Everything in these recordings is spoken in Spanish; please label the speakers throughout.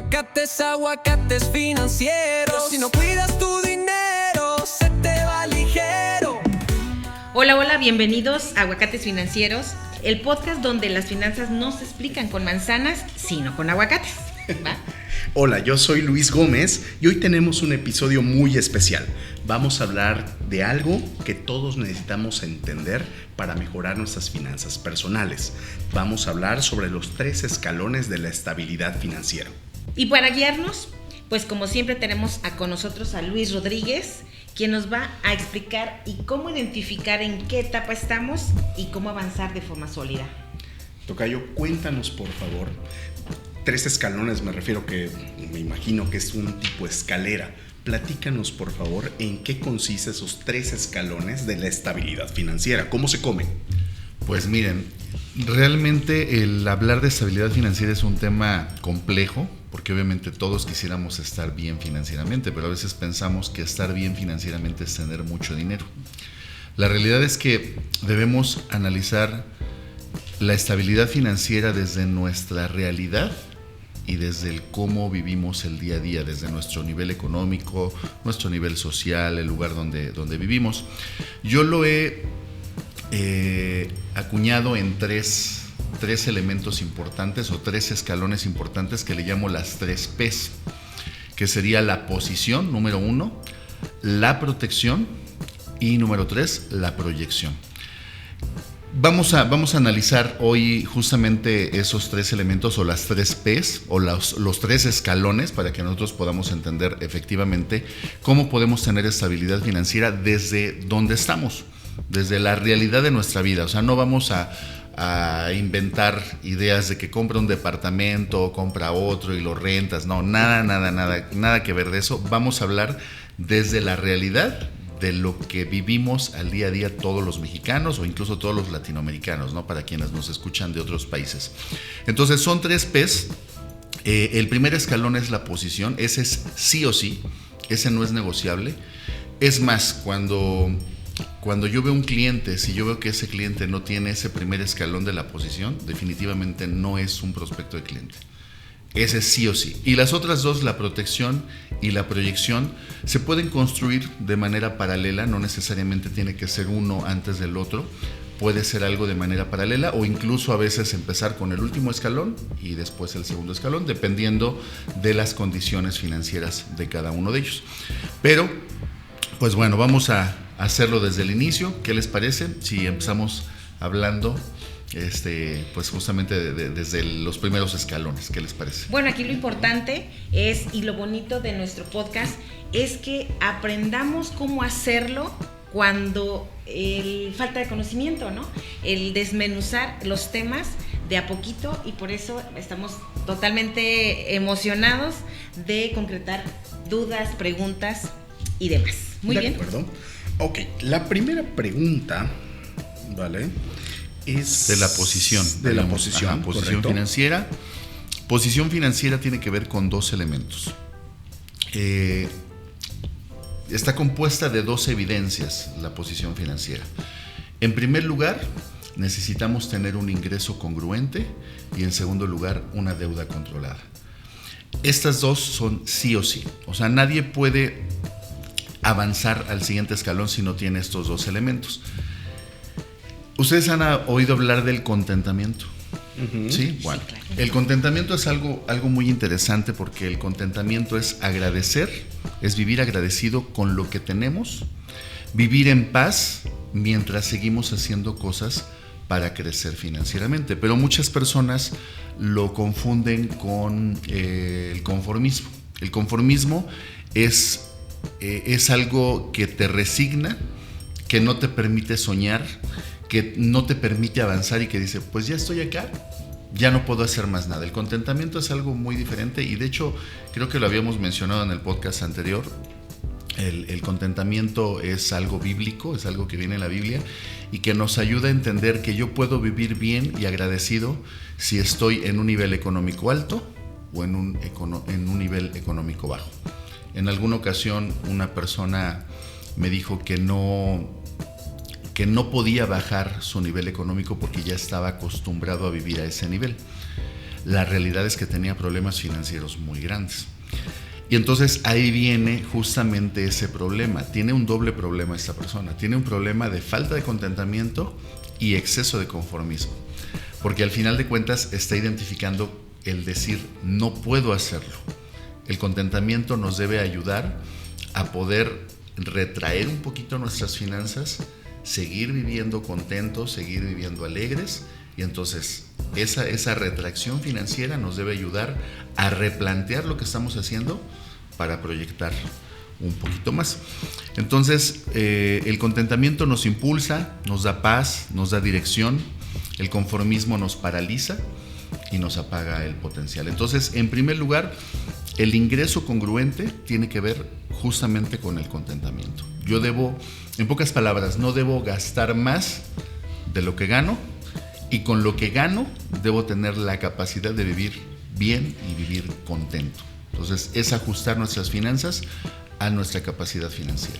Speaker 1: Aguacates, aguacates financieros. Si no cuidas tu dinero, se te va ligero.
Speaker 2: Hola, hola, bienvenidos a Aguacates Financieros, el podcast donde las finanzas no se explican con manzanas, sino con aguacates. ¿Va?
Speaker 3: Hola, yo soy Luis Gómez y hoy tenemos un episodio muy especial. Vamos a hablar de algo que todos necesitamos entender para mejorar nuestras finanzas personales. Vamos a hablar sobre los 3 escalones de la estabilidad financiera.
Speaker 2: Y para guiarnos, pues como siempre tenemos con nosotros a Luis Rodríguez, quien nos va a explicar y cómo identificar en qué etapa estamos y cómo avanzar de forma sólida.
Speaker 3: Tocayo, cuéntanos por favor. 3 escalones, me refiero que me imagino que es un tipo de escalera. Platícanos por favor en qué consiste esos 3 escalones de la estabilidad financiera. ¿Cómo se comen?
Speaker 4: Pues miren, realmente el hablar de estabilidad financiera es un tema complejo, porque obviamente todos quisiéramos estar bien financieramente, pero a veces pensamos que estar bien financieramente es tener mucho dinero. La realidad es que debemos analizar la estabilidad financiera desde nuestra realidad y desde el cómo vivimos el día a día, desde nuestro nivel económico, nuestro nivel social, el lugar donde vivimos. Yo lo he acuñado en tres elementos importantes o 3 escalones importantes que le llamo las 3 P's, que sería la posición, número 1, la protección y número 3, la proyección. Vamos a analizar hoy justamente esos 3 elementos o las 3 P's o los 3 escalones para que nosotros podamos entender efectivamente cómo podemos tener estabilidad financiera desde donde estamos, desde la realidad de nuestra vida. O sea, no vamos a inventar ideas de que compra un departamento o compra otro y lo rentas. No, nada que ver de eso. Vamos a hablar desde la realidad de lo que vivimos al día a día todos los mexicanos o incluso todos los latinoamericanos, ¿no? Para quienes nos escuchan de otros países. Entonces son 3 P's. El primer escalón es la posición. Ese es sí o sí. Ese no es negociable. Es más, cuando yo veo un cliente, si yo veo que ese cliente no tiene ese primer escalón de la posición, definitivamente no es un prospecto de cliente. Ese es sí o sí. Y las otras 2, la protección y la proyección, se pueden construir de manera paralela, no necesariamente tiene que ser uno antes del otro, puede ser algo de manera paralela o incluso a veces empezar con el último escalón y después el segundo escalón, dependiendo de las condiciones financieras de cada uno de ellos. Pero, pues bueno, vamos a hacerlo desde el inicio. ¿Qué les parece si empezamos hablando pues justamente desde los primeros escalones? ¿Qué les parece?
Speaker 2: Bueno, aquí lo importante es, y lo bonito de nuestro podcast, es que aprendamos cómo hacerlo cuando falta de conocimiento, ¿no? El desmenuzar los temas de a poquito, y por eso estamos totalmente emocionados de concretar dudas, preguntas y demás. Muy bien.
Speaker 3: De acuerdo. Ok, la primera pregunta, ¿vale? Es
Speaker 4: de la posición.
Speaker 3: De la posición.
Speaker 4: Ajá, posición financiera. Posición financiera tiene que ver con 2 elementos. Está compuesta de 2 evidencias la posición financiera. En primer lugar, necesitamos tener un ingreso congruente y en segundo lugar, una deuda controlada. Estas 2 son sí o sí. O sea, nadie puede avanzar al siguiente escalón si no tiene estos 2 elementos. Ustedes han oído hablar del contentamiento. Uh-huh. ¿Sí? Bueno, sí, claro. El contentamiento es algo muy interesante porque el contentamiento es agradecer, es vivir agradecido con lo que tenemos, vivir en paz mientras seguimos haciendo cosas para crecer financieramente. Pero muchas personas lo confunden con el conformismo. El conformismo es algo que te resigna, que no te permite soñar, que no te permite avanzar y que dice, pues ya estoy acá, ya no puedo hacer más nada. El contentamiento es algo muy diferente y de hecho creo que lo habíamos mencionado en el podcast anterior. El contentamiento es algo bíblico, es algo que viene en la Biblia y que nos ayuda a entender que yo puedo vivir bien y agradecido si estoy en un nivel económico alto o en un nivel económico bajo. En alguna ocasión una persona me dijo que no podía bajar su nivel económico porque ya estaba acostumbrado a vivir a ese nivel. la realidad es que tenía problemas financieros muy grandes. Y entonces ahí viene justamente ese problema. Tiene un doble problema esta persona. Tiene un problema de falta de contentamiento y exceso de conformismo. Porque al final de cuentas está identificando el decir, no puedo hacerlo. El contentamiento nos debe ayudar a poder retraer un poquito nuestras finanzas, seguir viviendo contentos, seguir viviendo alegres. Y entonces esa retracción financiera nos debe ayudar a replantear lo que estamos haciendo para proyectar un poquito más. Entonces, el contentamiento nos impulsa, nos da paz, nos da dirección. El conformismo nos paraliza y nos apaga el potencial. Entonces, en primer lugar, el ingreso congruente tiene que ver justamente con el contentamiento. Yo debo, en pocas palabras, no debo gastar más de lo que gano, y con lo que gano debo tener la capacidad de vivir bien y vivir contento. Entonces, es ajustar nuestras finanzas a nuestra capacidad financiera.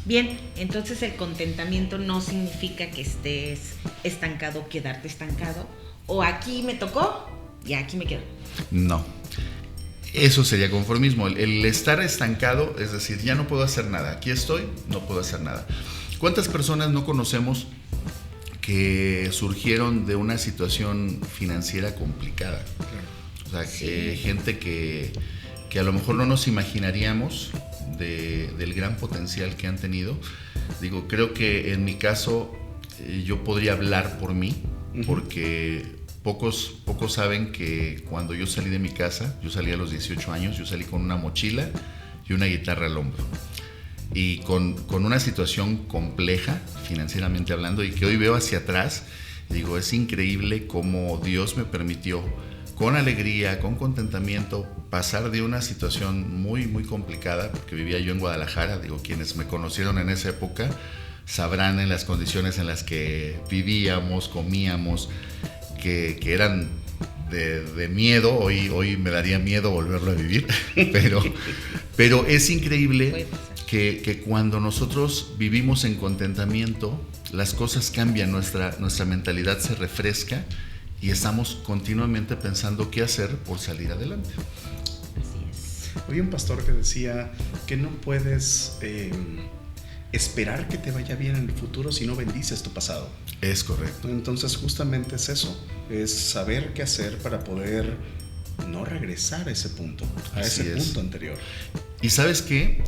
Speaker 2: Bien, entonces el contentamiento no significa que estés estancado, quedarte estancado, o aquí me tocó y aquí me quedo.
Speaker 4: No, eso sería conformismo. El estar estancado, es decir, ya no puedo hacer nada. Aquí estoy, no puedo hacer nada. ¿Cuántas personas no conocemos que surgieron de una situación financiera complicada? O sea, gente que a lo mejor no nos imaginaríamos del gran potencial que han tenido. Digo, creo que en mi caso yo podría hablar por mí, porque pocos saben que cuando yo salí de mi casa, yo salí a los 18 años, yo salí con una mochila y una guitarra al hombro. Y con una situación compleja, financieramente hablando, y que hoy veo hacia atrás, digo, es increíble cómo Dios me permitió, con alegría, con contentamiento, pasar de una situación muy, muy complicada, porque vivía yo en Guadalajara. Digo, quienes me conocieron en esa época sabrán en las condiciones en las que vivíamos, comíamos, que eran de miedo. Hoy me daría miedo volverlo a vivir, pero es increíble que cuando nosotros vivimos en contentamiento, las cosas cambian, nuestra mentalidad se refresca y estamos continuamente pensando qué hacer por salir adelante.
Speaker 2: Así es.
Speaker 3: Había un pastor que decía que no puedes esperar que te vaya bien en el futuro si no bendices tu pasado.
Speaker 4: Es correcto.
Speaker 3: Entonces justamente es eso, es saber qué hacer para poder no regresar a ese punto, punto anterior.
Speaker 4: ¿Y sabes qué?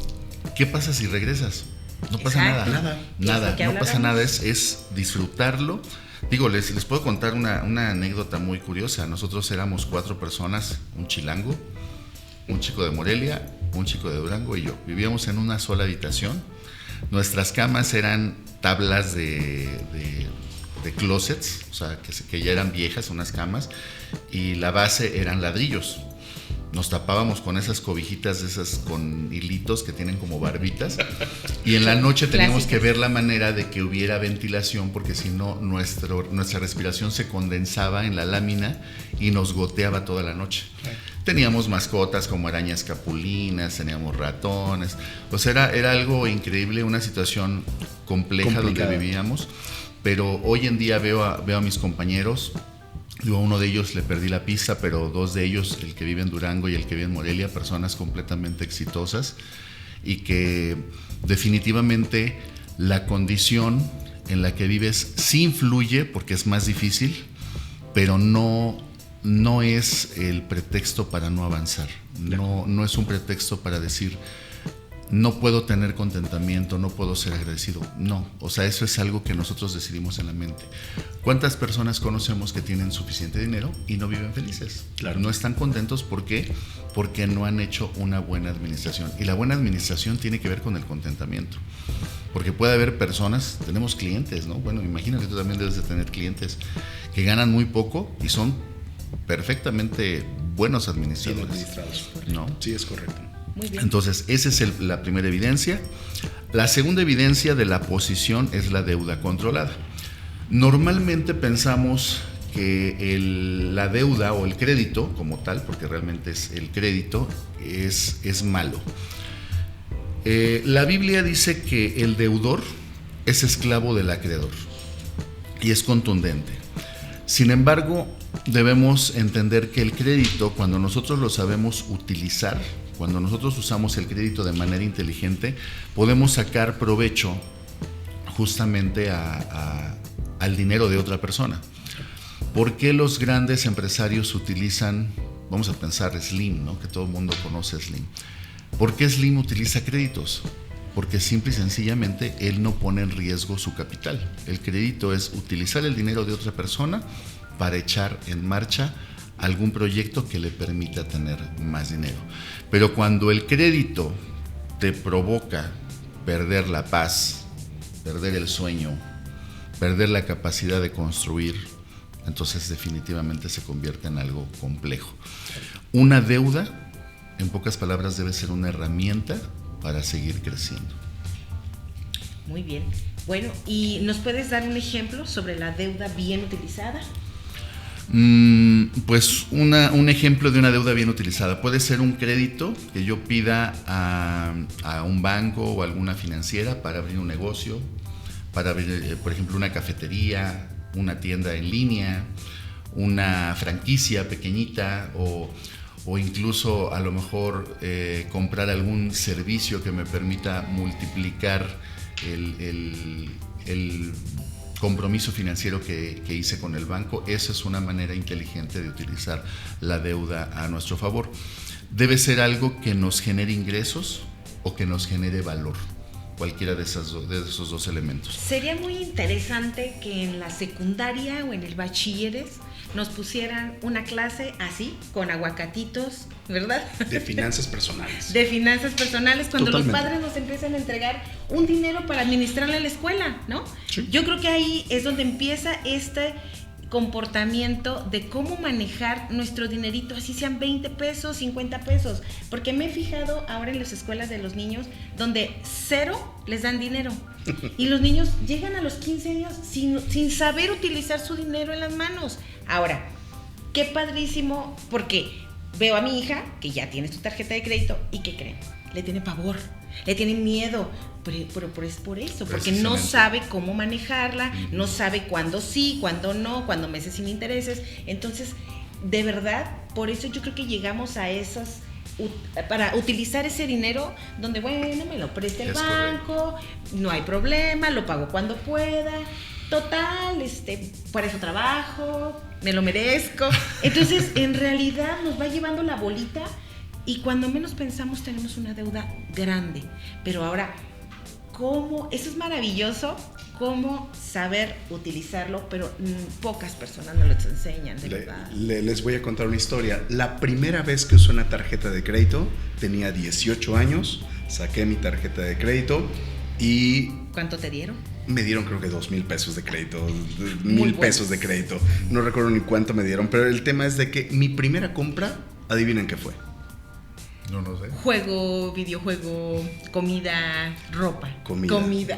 Speaker 4: ¿Qué pasa si regresas? No pasa nada, no pasa nada, es disfrutarlo. Digo, les puedo contar una anécdota muy curiosa. Nosotros éramos 4 personas, un chilango, un chico de Morelia, un chico de Durango y yo. Vivíamos en una sola habitación. Nuestras camas eran tablas de closets, o sea, que ya eran viejas, unas camas, y la base eran ladrillos. Nos tapábamos con esas cobijitas de esas con hilitos que tienen como barbitas, y en la noche teníamos que ver la manera de que hubiera ventilación, porque si no nuestra respiración se condensaba en la lámina y nos goteaba toda la noche. Teníamos mascotas como arañas capulinas, teníamos ratones, o sea, era algo increíble, una situación compleja donde vivíamos. Pero hoy en día veo a mis compañeros. Yo a uno de ellos le perdí la pista, pero 2 de ellos, el que vive en Durango y el que vive en Morelia, personas completamente exitosas, y que definitivamente la condición en la que vives sí influye porque es más difícil, pero no es el pretexto para no avanzar. No es un pretexto para decir, no puedo tener contentamiento, no puedo ser agradecido. No, o sea, eso es algo que nosotros decidimos en la mente. ¿Cuántas personas conocemos que tienen suficiente dinero y no viven felices?
Speaker 3: Claro.
Speaker 4: No están contentos, ¿por qué? Porque no han hecho una buena administración. Y la buena administración tiene que ver con el contentamiento. Porque puede haber personas, tenemos clientes, ¿no? Bueno, imagínate, tú también debes de tener clientes que ganan muy poco y son perfectamente buenos administradores, ¿no?
Speaker 3: Sí, es correcto.
Speaker 2: Muy bien.
Speaker 4: Entonces, esa es la primera evidencia. La segunda evidencia de la posición es la deuda controlada. Normalmente pensamos que la deuda o el crédito como tal, porque realmente es el crédito, es malo. La Biblia dice que el deudor es esclavo del acreedor y es contundente. Sin embargo, debemos entender que el crédito, cuando nosotros lo sabemos utilizar, cuando nosotros usamos el crédito de manera inteligente, podemos sacar provecho justamente al dinero de otra persona. ¿Por qué los grandes empresarios utilizan, vamos a pensar Slim, ¿no? Que todo el mundo conoce a Slim? ¿Por qué Slim utiliza créditos? Porque simple y sencillamente él no pone en riesgo su capital. El crédito es utilizar el dinero de otra persona para echar en marcha algún proyecto que le permita tener más dinero. Pero cuando el crédito te provoca perder la paz, perder el sueño, perder la capacidad de construir, entonces definitivamente se convierte en algo complejo. Una deuda, en pocas palabras, debe ser una herramienta para seguir creciendo.
Speaker 2: Muy bien. Bueno, ¿y nos puedes dar un ejemplo sobre la deuda bien utilizada?
Speaker 4: Pues un ejemplo de una deuda bien utilizada puede ser un crédito que yo pida a un banco o alguna financiera para abrir un negocio, para abrir, por ejemplo, una cafetería, una tienda en línea, una franquicia pequeñita o incluso a lo mejor comprar algún servicio que me permita multiplicar el compromiso financiero que hice con el banco. Esa es una manera inteligente de utilizar la deuda a nuestro favor. Debe ser algo que nos genere ingresos o que nos genere valor, cualquiera de esos dos elementos.
Speaker 2: Sería muy interesante que en la secundaria o en el bachilleres nos pusieran una clase así, con aguacatitos, ¿verdad?
Speaker 3: De finanzas personales.
Speaker 2: De finanzas personales, cuando
Speaker 3: Totalmente.
Speaker 2: los padres nos empiezan a entregar un dinero para administrarle a la escuela, ¿no?
Speaker 3: Sí.
Speaker 2: Yo creo que ahí es donde empieza este comportamiento de cómo manejar nuestro dinerito, así sean 20 pesos, 50 pesos, porque me he fijado ahora en las escuelas de los niños donde 0 les dan dinero y los niños llegan a los 15 años sin saber utilizar su dinero en las manos. Ahora, qué padrísimo, porque veo a mi hija que ya tiene su tarjeta de crédito y ¿qué creen? Le tiene pavor, le tiene miedo, pero es por eso, porque no sabe cómo manejarla, no sabe cuándo sí, cuándo no, cuándo meses sin intereses. Entonces, de verdad, por eso yo creo que llegamos a esas, para utilizar ese dinero donde, bueno, me lo presta el banco, no hay problema, lo pago cuando pueda, total, por eso trabajo, me lo merezco. Entonces, en realidad nos va llevando la bolita y cuando menos pensamos tenemos una deuda grande. Pero ahora, ¿cómo? Eso es maravilloso, cómo saber utilizarlo, pero pocas personas nos lo enseñan, de verdad.
Speaker 3: Les voy a contar una historia. La primera vez que usé una tarjeta de crédito, tenía 18 años, saqué mi tarjeta de crédito y...
Speaker 2: ¿Cuánto te dieron?
Speaker 3: Me dieron creo que 2,000 pesos de crédito, 1,000 pesos de crédito. No recuerdo ni cuánto me dieron, pero el tema es de que mi primera compra, adivinen qué fue.
Speaker 4: No sé.
Speaker 2: Juego, videojuego, comida, ropa.
Speaker 3: Comida.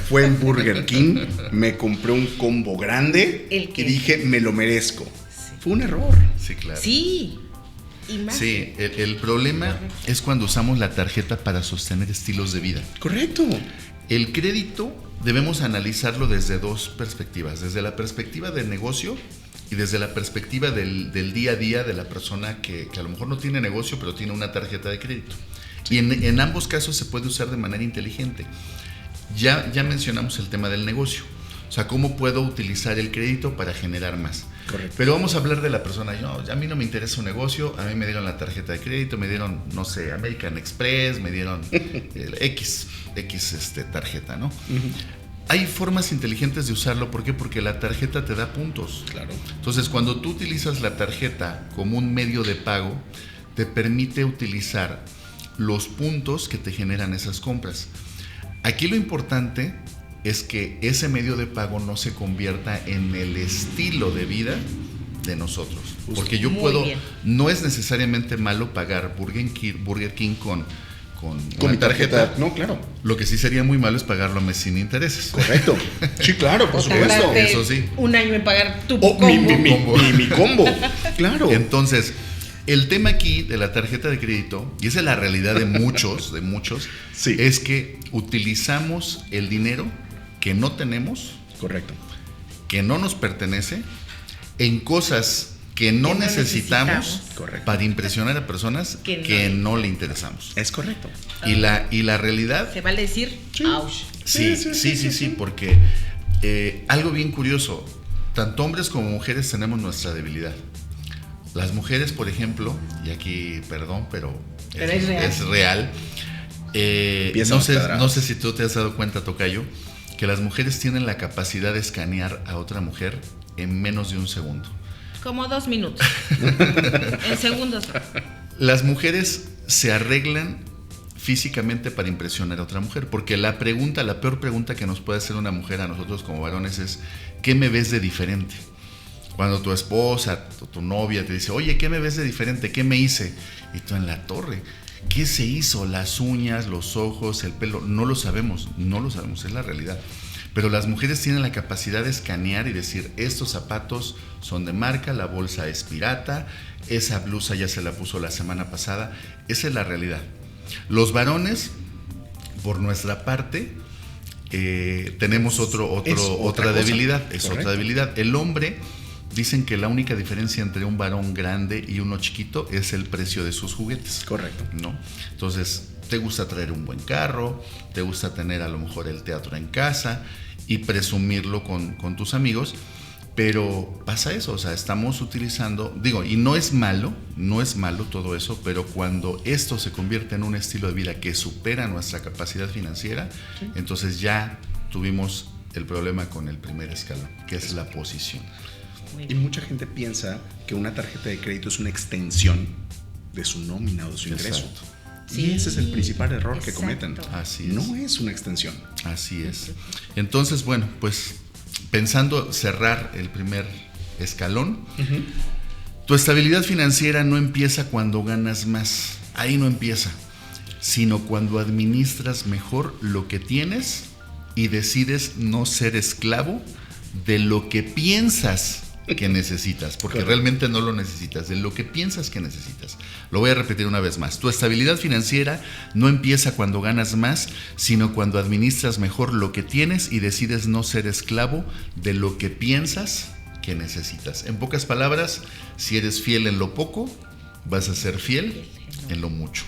Speaker 3: Fue en Burger King, me compré un combo grande y dije, me lo merezco. Sí. Fue un error.
Speaker 4: Sí, claro.
Speaker 2: Sí. Y más.
Speaker 4: Sí, el problema es cuando usamos la tarjeta para sostener estilos de vida.
Speaker 3: Correcto.
Speaker 4: El crédito debemos analizarlo desde dos perspectivas, desde la perspectiva del negocio y desde la perspectiva del día a día de la persona que a lo mejor no tiene negocio, pero tiene una tarjeta de crédito. Y en ambos casos se puede usar de manera inteligente. Ya mencionamos el tema del negocio, o sea, cómo puedo utilizar el crédito para generar más.
Speaker 3: Correcto.
Speaker 4: Pero vamos a hablar de la persona. A mí no me interesa un negocio, a mí me dieron la tarjeta de crédito, me dieron, no sé, American Express, me dieron X tarjeta, ¿no? Uh-huh. Hay formas inteligentes de usarlo, ¿por qué? Porque la tarjeta te da puntos.
Speaker 3: Claro.
Speaker 4: Entonces, cuando tú utilizas la tarjeta como un medio de pago, te permite utilizar los puntos que te generan esas compras. Aquí lo importante es que ese medio de pago no se convierta en el estilo de vida de nosotros. Porque yo puedo, no es necesariamente malo pagar Burger King con mi tarjeta.
Speaker 3: No, claro.
Speaker 4: Lo que sí sería muy malo es pagarlo a mes sin intereses.
Speaker 3: Correcto. Sí, claro, por supuesto.
Speaker 4: Eso sí.
Speaker 2: Un año en pagar tu combo.
Speaker 3: Mi combo. Claro.
Speaker 4: Entonces, el tema aquí de la tarjeta de crédito, y esa es la realidad de muchos,
Speaker 3: sí,
Speaker 4: es que utilizamos el dinero que no tenemos,
Speaker 3: correcto,
Speaker 4: que no nos pertenece, en cosas que no necesitamos
Speaker 3: Correcto.
Speaker 4: para impresionar a personas que no le interesamos.
Speaker 3: Es correcto.
Speaker 4: Y la realidad...
Speaker 2: Se vale decir,
Speaker 3: Sí.
Speaker 2: ouch.
Speaker 4: Sí, porque algo bien curioso, tanto hombres como mujeres tenemos nuestra debilidad. Las mujeres, por ejemplo, y aquí, perdón, pero es real. No sé si tú te has dado cuenta, Tocayo, que las mujeres tienen la capacidad de escanear a otra mujer en menos de un segundo.
Speaker 2: Como 2 minutos. En segundos.
Speaker 4: Las mujeres se arreglan físicamente para impresionar a otra mujer, porque la peor pregunta que nos puede hacer una mujer a nosotros como varones es: ¿qué me ves de diferente? Cuando tu esposa o tu novia te dice: oye, ¿qué me ves de diferente? ¿Qué me hice? Y tú en la torre, ¿qué se hizo? Las uñas, los ojos, el pelo, no lo sabemos, es la realidad. Pero las mujeres tienen la capacidad de escanear y decir: estos zapatos son de marca, la bolsa es pirata, esa blusa ya se la puso la semana pasada. Esa es la realidad. Los varones, por nuestra parte, tenemos otra debilidad. Es otra debilidad. El hombre, dicen que la única diferencia entre un varón grande y uno chiquito es el precio de sus juguetes.
Speaker 3: Correcto.
Speaker 4: ¿No? Entonces, te gusta traer un buen carro, te gusta tener a lo mejor el teatro en casa y presumirlo con tus amigos, pero pasa eso, o sea, estamos utilizando, y no es malo todo eso, pero cuando esto se convierte en un estilo de vida que supera nuestra capacidad financiera, sí, entonces ya tuvimos el problema con el primer escalón, que es la posición.
Speaker 3: Y mucha gente piensa que una tarjeta de crédito es una extensión de su nómina o de su ingreso.
Speaker 4: Exacto.
Speaker 3: Y ese es el principal error que
Speaker 2: Exacto.
Speaker 3: cometen.
Speaker 4: Así es.
Speaker 3: No es una extensión.
Speaker 4: Así es. Entonces, bueno, pues pensando cerrar el primer escalón, tu estabilidad financiera no empieza cuando ganas más, ahí no empieza, sino cuando administras mejor lo que tienes y decides no ser esclavo de lo que piensas que necesitas, porque
Speaker 3: Correcto.
Speaker 4: realmente no lo necesitas, de lo que piensas que necesitas. Lo voy a repetir una vez más. Tu estabilidad financiera no empieza cuando ganas más, sino cuando administras mejor lo que tienes y decides no ser esclavo de lo que piensas que necesitas. En pocas palabras, si eres fiel en lo poco, vas a ser fiel en lo mucho.